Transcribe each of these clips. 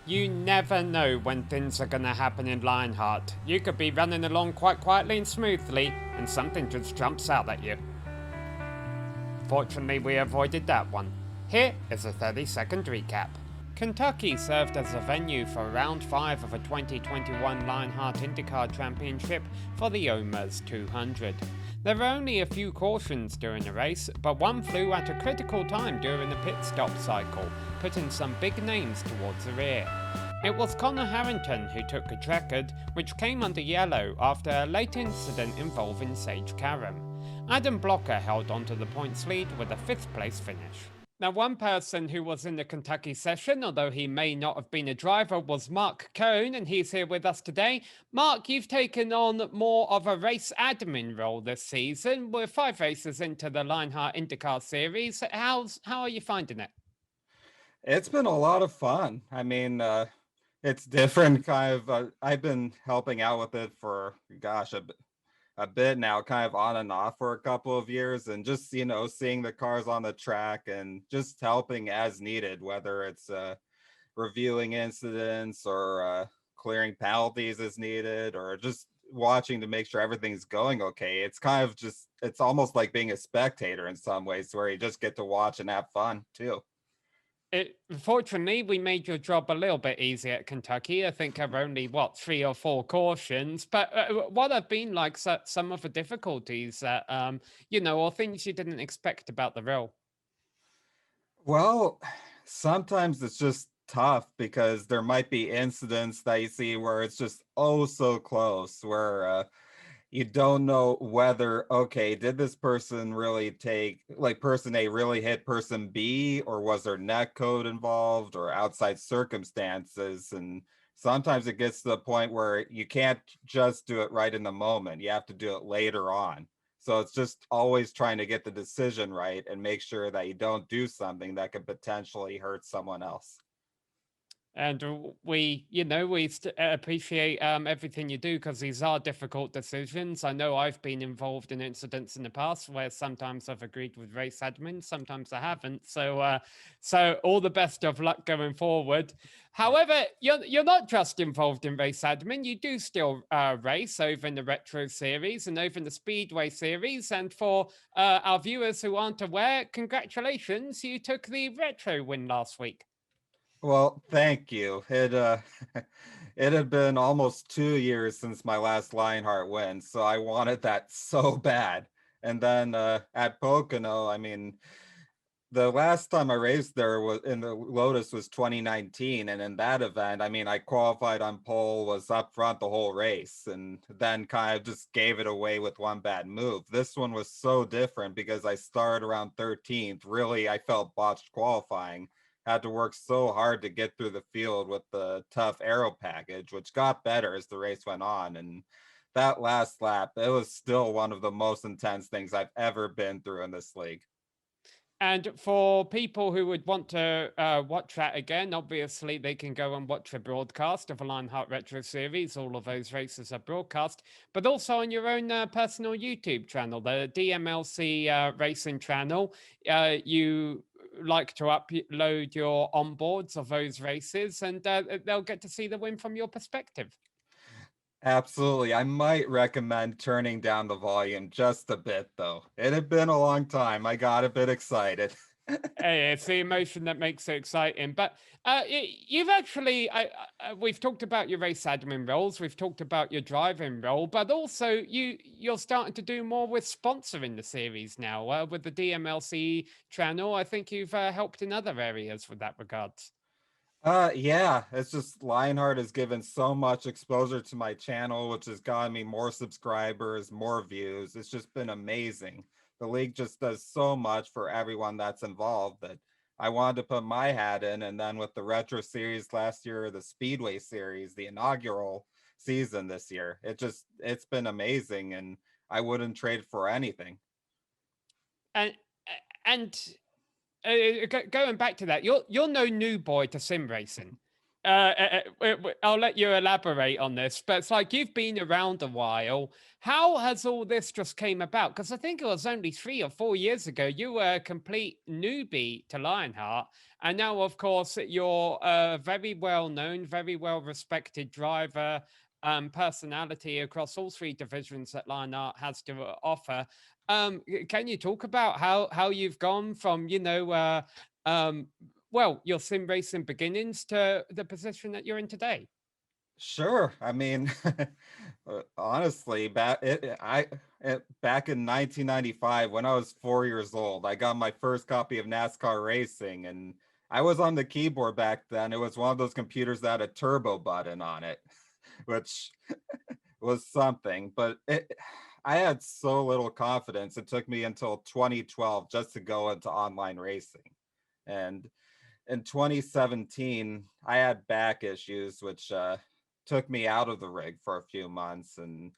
You never know when things are going to happen in Lionheart. You could be running along quite quietly and smoothly, and something just jumps out at you. Fortunately, we avoided that one. Here is a 30-second recap. Kentucky served as a venue for round 5 of a 2021 Lionheart IndyCar Championship for the OMA's 200. There were only a few cautions during the race, but one flew at a critical time during the pit stop cycle, putting some big names towards the rear. It was Connor Harrington who took the checkered, which came under yellow after a late incident involving Sage Karam. Adam Blocker held onto the points lead with a 5th place finish. Now, one person who was in the Kentucky session, although he may not have been a driver, was Marc Cohn, and he's here with us today. Mark, you've taken on more of a race admin role this season. We're 5 races into the Lionheart IndyCar Series. How are you finding it? It's been a lot of fun. It's different kind of, I've been helping out with it for, gosh, a bit now, kind of on and off for a couple of years, and just, seeing the cars on the track and just helping as needed, whether it's reviewing incidents or clearing penalties as needed, or just watching to make sure everything's going okay. It's kind of just, it's almost like being a spectator in some ways, where you just get to watch and have fun too. Fortunately, we made your job a little bit easier at Kentucky. I think I've only, 3 or 4 cautions. But what have been like some of the difficulties that, or things you didn't expect about the role? Well, sometimes it's just tough because there might be incidents that you see where it's just oh so close, where you don't know whether, okay, did this person really take, like person A really hit person B, or was there net code involved or outside circumstances? And sometimes it gets to the point where you can't just do it right in the moment. You have to do it later on. So it's just always trying to get the decision right and make sure that you don't do something that could potentially hurt someone else. And we appreciate everything you do because these are difficult decisions. I know I've been involved in incidents in the past where sometimes I've agreed with race admin, sometimes I haven't. So all the best of luck going forward. However, you're not just involved in race admin. You do still race over in the Retro Series and over in the Speedway Series. And for our viewers who aren't aware, congratulations, you took the Retro win last week. Well, thank you. It had been almost 2 years since my last Lionheart win, so I wanted that so bad. And then at Pocono, I mean, the last time I raced there was in the Lotus was 2019, and in that event, I mean, I qualified on pole, was up front the whole race, and then kind of just gave it away with one bad move. This one was so different because I started around 13th. Really, I felt botched qualifying. Had to work so hard to get through the field with the tough aero package, which got better as the race went on. And that last lap, it was still one of the most intense things I've ever been through in this league. And for people who would want to watch that again, obviously they can go and watch a broadcast of the Lionheart Retro Series. All of those races are broadcast, but also on your own personal YouTube channel, the DMLC Racing channel. You like to upload your onboards of those races, and they'll get to see the win from your perspective. Absolutely. I might recommend turning down the volume just a bit, though. It had been a long time. I got a bit excited. Hey, it's the emotion that makes it exciting. But you've actually, we've talked about your race admin roles, we've talked about your driving role, but also you're starting to do more with sponsoring the series now with the DMLC channel. I think you've helped in other areas with that regards. Yeah, it's just Lionheart has given so much exposure to my channel, which has gotten me more subscribers, more views. It's just been amazing. The league just does so much for everyone that's involved that I wanted to put my hat in. And then with the Retro Series last year, the Speedway Series, the inaugural season this year, it's been amazing, and I wouldn't trade for anything. And and going back to that, you're no new boy to sim racing. I'll let you elaborate on this, but it's like you've been around a while. How has all this just came about? Because I think it was only 3 or 4 years ago you were a complete newbie to Lionheart, and now, of course, you're a very well known, very well respected driver, personality across all three divisions that Lionheart has to offer. Can you talk about how you've gone from um, well, your sim racing beginnings to the position that you're in today? Sure. I mean, honestly, back in 1995, when I was 4 years old, I got my first copy of NASCAR Racing, and I was on the keyboard back then. It was one of those computers that had a turbo button on it, which was something. I had so little confidence. It took me until 2012 just to go into online racing, and in 2017, I had back issues, which took me out of the rig for a few months. And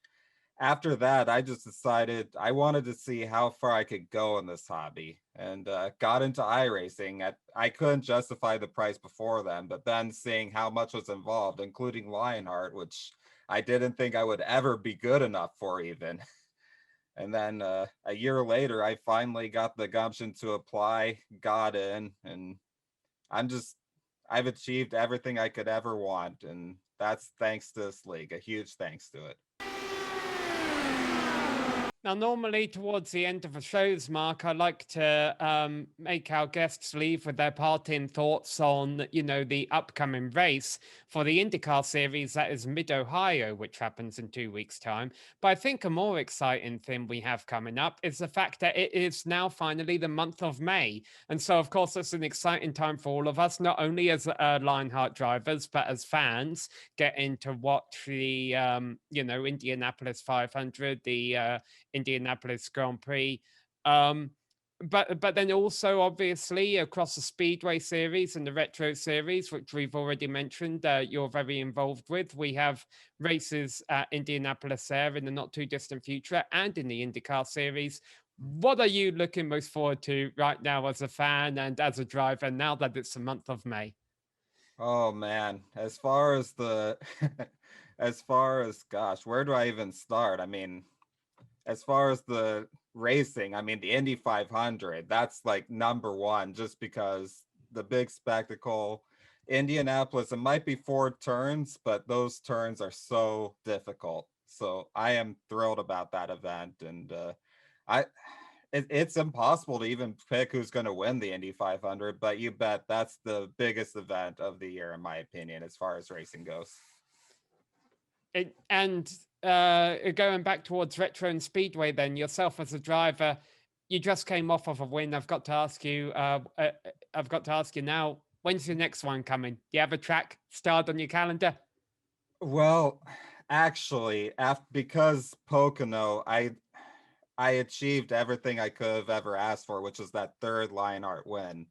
after that, I just decided I wanted to see how far I could go in this hobby and got into iRacing. I couldn't justify the price before then, but then seeing how much was involved, including Lionheart, which I didn't think I would ever be good enough for even. And then a year later, I finally got the gumption to apply, got in, and I'm just I've achieved everything I could ever want, and that's thanks to this league. A huge thanks to it. Now, normally towards the end of the shows, Mark, I like to make our guests leave with their parting thoughts on, the upcoming race for the IndyCar Series that is Mid-Ohio, which happens in 2 weeks' time. But I think a more exciting thing we have coming up is the fact that it is now finally the month of May. And so, of course, it's an exciting time for all of us, not only as Lionheart drivers, but as fans getting to watch the, Indianapolis 500, the Indianapolis Grand Prix. Um, but then also obviously across the Speedway series and the Retro series, which we've already mentioned, you're very involved with. We have races at Indianapolis there in the not too distant future, and in the IndyCar series. What are you looking most forward to right now as a fan and as a driver? Now that it's the month of May. Oh man, as far as the as far as gosh, where do I even start? I mean, as far as the racing, I mean the Indy 500, that's like number one just because the big spectacle. Indianapolis, it might be 4 turns, but those turns are so difficult. So I am thrilled about that event, and I it's impossible to even pick who's going to win the Indy 500, but you bet that's the biggest event of the year, in my opinion, as far as racing goes. And going back towards retro and speedway, then yourself as a driver, you just came off of a win. I've got to ask you. I've got to ask you now. When's your next one coming? Do you have a track starred on your calendar? Well, actually, after because Pocono, I achieved everything I could have ever asked for, which was that third Lionheart win.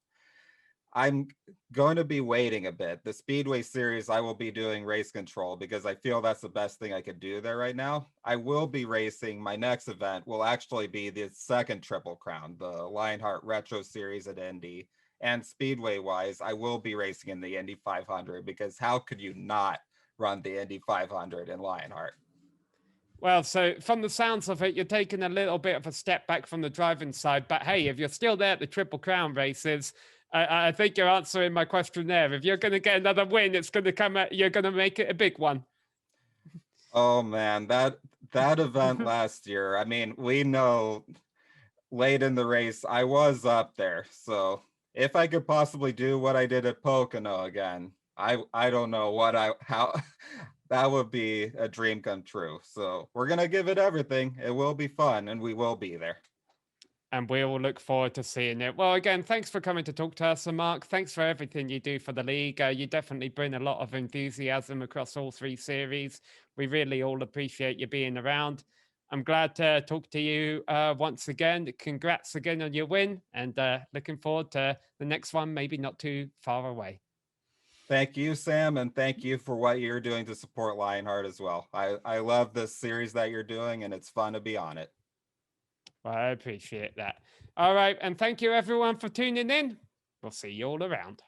I'm going to be waiting a bit. The Speedway series, I will be doing race control because I feel that's the best thing I could do there right now. I will be racing. My next event will actually be the second Triple Crown, the Lionheart Retro Series at Indy. And Speedway wise, I will be racing in the Indy 500 because how could you not run the Indy 500 in Lionheart? Well, so from the sounds of it, you're taking a little bit of a step back from the driving side. But hey, if you're still there at the Triple Crown races, I think you're answering my question there. If you're going to get another win, it's going to come at, you're going to make it a big one. Oh man, that event last year. I mean, we know late in the race I was up there. So if I could possibly do what I did at Pocono again, I don't know what I how that would be a dream come true. So we're gonna give it everything. It will be fun and we will be there. And we all look forward to seeing it. Well, again, thanks for coming to talk to us, and Mark. Thanks for everything you do for the league. You definitely bring a lot of enthusiasm across all three series. We really all appreciate you being around. I'm glad to talk to you once again. Congrats again on your win, and looking forward to the next one, maybe not too far away. Thank you, Sam, and thank you for what you're doing to support Lionheart as well. I love this series that you're doing and it's fun to be on it. Well, I appreciate that. All right, and thank you everyone for tuning in. We'll see you all around.